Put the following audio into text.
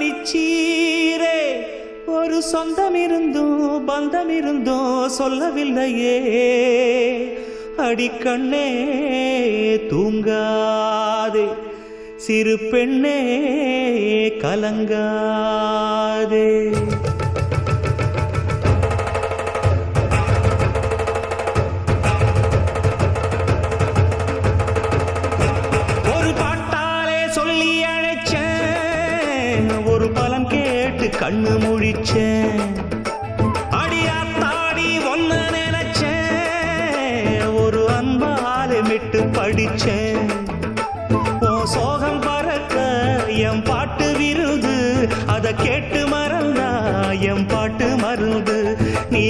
படிச்சீரே ஒரு சொந்தம் இருந்தும் பந்தம் இருந்தும் சொல்லவில்லையே அடிக்கண்ணே தூங்காதே சிறு பெண்ணே கலங்காதே ஒரு பாட்டாலே சொல்லி அழைச்சேன் ஒரு பலன் கேட்டு கண்ணு முழிச்சேன் அடியாத்தாடி ஒன்ன நினைச்சேன் ஒரு அன்பாலே மிட்டு படிச்சேன் சோகம் பறக்க எம் பாட்டு விருது அத கேட்டு மறந்தா எம் பாட்டு மருந்து நீ